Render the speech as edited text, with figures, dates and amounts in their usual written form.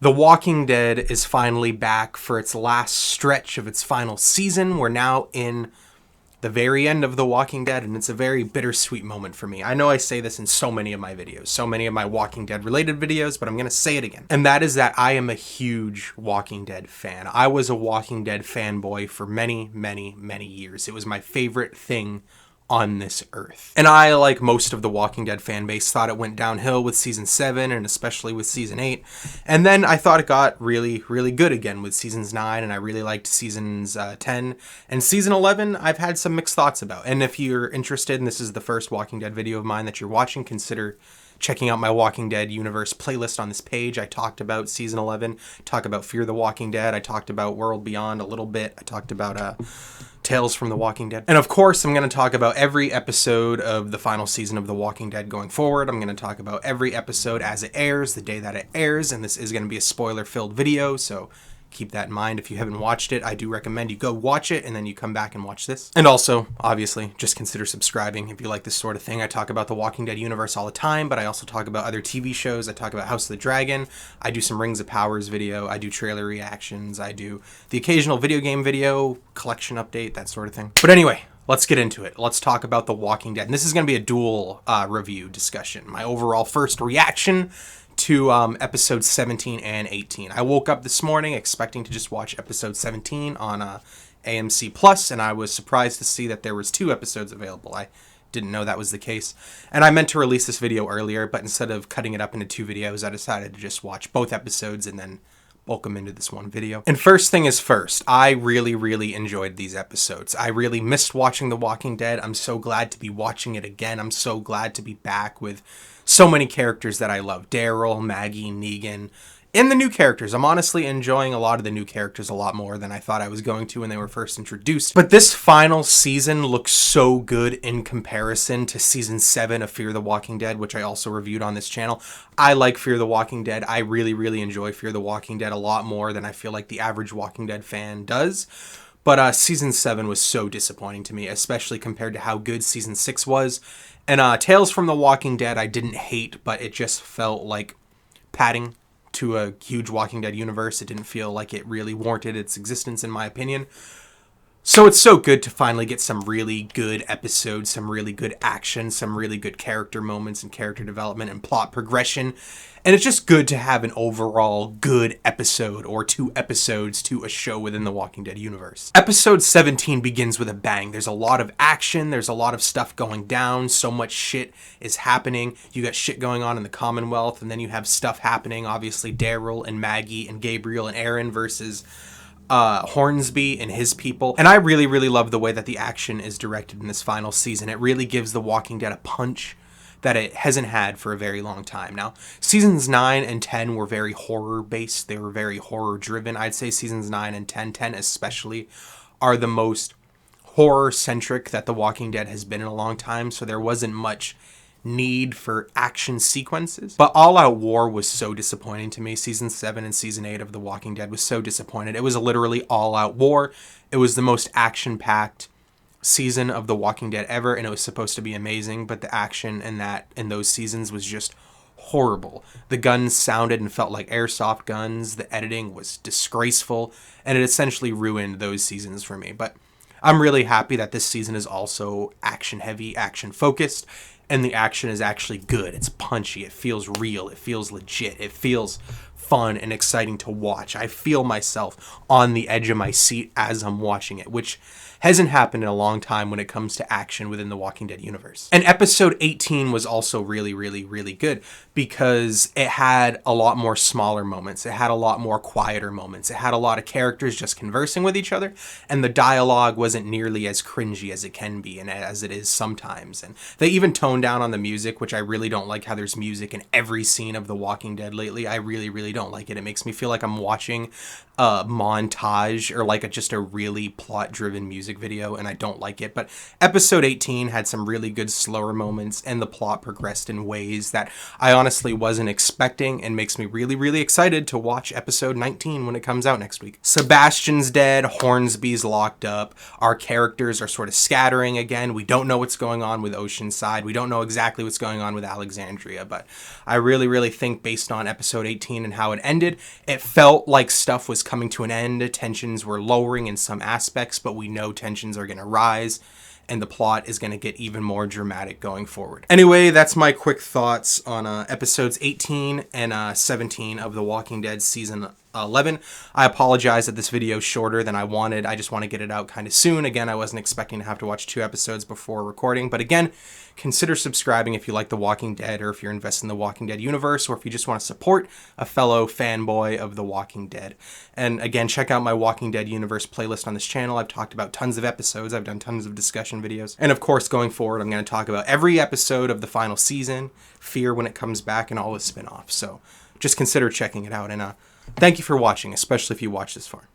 The Walking Dead is finally back for its last stretch of its final season. We're now in the very end of The Walking Dead, and it's a very bittersweet moment for me. I know I say this in so many of my videos, so many of my Walking Dead related videos, but I'm going to say it again. And that is that I am a huge Walking Dead fan. I was a Walking Dead fanboy for many, many, many years. It was my favorite thing on this earth. And I, like most of the Walking Dead fan base, thought it went downhill with season 7 and especially with season 8. And then I thought it got really, really good again with seasons 9, and I really liked seasons 10. And season 11, I've had some mixed thoughts about. And if you're interested and this is the first Walking Dead video of mine that you're watching, consider checking out my Walking Dead universe playlist on this page. I talked about season 11, talk about Fear the Walking Dead, I talked about World Beyond a little bit, I talked about Tales from the Walking Dead. And of course, I'm going to talk about every episode of the final season of The Walking Dead going forward. I'm going to talk about every episode as it airs, the day that it airs, and this is going to be a spoiler-filled video, so keep that in mind. If you haven't watched it, I do recommend you go watch it and then you come back and watch this. And also, obviously, just consider subscribing if you like this sort of thing. I talk about the Walking Dead universe all the time, but I also talk about other TV shows. I talk about House of the Dragon. I do some Rings of Powers video. I do trailer reactions. I do the occasional video game video, collection update, that sort of thing. But anyway, let's get into it. Let's talk about The Walking Dead. And this is going to be a dual review discussion. My overall first reaction to episode 17 and 18. I woke up this morning expecting to just watch episode 17 on AMC Plus, and I was surprised to see that there was 2 episodes available. I didn't know that was the case. And I meant to release this video earlier, but instead of cutting it up into 2 videos, I decided to just watch both episodes and then bulk them into this one video. And first thing is first, I really, really enjoyed these episodes. I really missed watching The Walking Dead. I'm so glad to be watching it again. I'm so glad to be back with so many characters that I love. Daryl, Maggie, Negan, and the new characters. I'm honestly enjoying a lot of the new characters a lot more than I thought I was going to when they were first introduced. But this final season looks so good in comparison to season 7 of Fear the Walking Dead, which I also reviewed on this channel. I like Fear the Walking Dead. I really, really enjoy Fear the Walking Dead a lot more than I feel like the average Walking Dead fan does. But season 7 was so disappointing to me, especially compared to how good season 6 was. And Tales from the Walking Dead I didn't hate, but it just felt like padding to a huge Walking Dead universe. It didn't feel like it really warranted its existence, in my opinion. So it's so good to finally get some really good episodes, some really good action, some really good character moments and character development and plot progression. And it's just good to have an overall good episode or 2 episodes to a show within the Walking Dead universe. Episode 17 begins with a bang. There's a lot of action. There's a lot of stuff going down. So much shit is happening. You got shit going on in the Commonwealth, and then you have stuff happening. Obviously, Daryl and Maggie and Gabriel and Aaron versus Hornsby and his people. And I really, really love the way that the action is directed in this final season. It really gives The Walking Dead a punch that it hasn't had for a very long time. Now, seasons 9 and 10 were very horror-based. They were very horror-driven. I'd say seasons 9 and 10 especially, are the most horror-centric that The Walking Dead has been in a long time, so there wasn't much need for action sequences. But All Out War was so disappointing to me. Season 7 and season 8 of The Walking Dead was so disappointed. It was literally all out war. It was the most action-packed season of The Walking Dead ever, and it was supposed to be amazing, but the action in those seasons was just horrible. The guns sounded and felt like airsoft guns. The editing was disgraceful, and it essentially ruined those seasons for me. But I'm really happy that this season is also action-heavy, action-focused, and the action is actually good. It's punchy. It feels real. It feels legit. It feels fun and exciting to watch. I feel myself on the edge of my seat as I'm watching it, which hasn't happened in a long time when it comes to action within the Walking Dead universe. And episode 18 was also really, really, really good because it had a lot more smaller moments. It had a lot more quieter moments. It had a lot of characters just conversing with each other, and the dialogue wasn't nearly as cringy as it can be and as it is sometimes. And they even toned down on the music, which I really don't like how there's music in every scene of The Walking Dead lately. I really, really don't like it. It makes me feel like I'm watching a montage or like just a really plot-driven music video, and I don't like it. But episode 18 had some really good slower moments, and the plot progressed in ways that I honestly wasn't expecting, and makes me really, really excited to watch episode 19 when it comes out next week. Sebastian's dead, Hornsby's locked up, our characters are sort of scattering again. We don't know what's going on with Oceanside. We don't know exactly what's going on with Alexandria, but I really, really think based on episode 18 and how how it ended. It felt like stuff was coming to an end. Tensions were lowering in some aspects, but we know tensions are going to rise, and the plot is going to get even more dramatic going forward. Anyway, that's my quick thoughts on episodes 18 and 17 of The Walking Dead season 11. I apologize that this video is shorter than I wanted. I just want to get it out kind of soon. Again, I wasn't expecting to have to watch 2 episodes before recording, but again, consider subscribing if you like The Walking Dead, or if you're invested in the Walking Dead universe, or if you just want to support a fellow fanboy of The Walking Dead. And again, check out my Walking Dead universe playlist on this channel. I've talked about tons of episodes. I've done tons of discussion videos. And of course, going forward, I'm going to talk about every episode of the final season, Fear when it comes back, and all the spin-offs. So just consider checking it out. And thank you for watching, especially if you watched this far.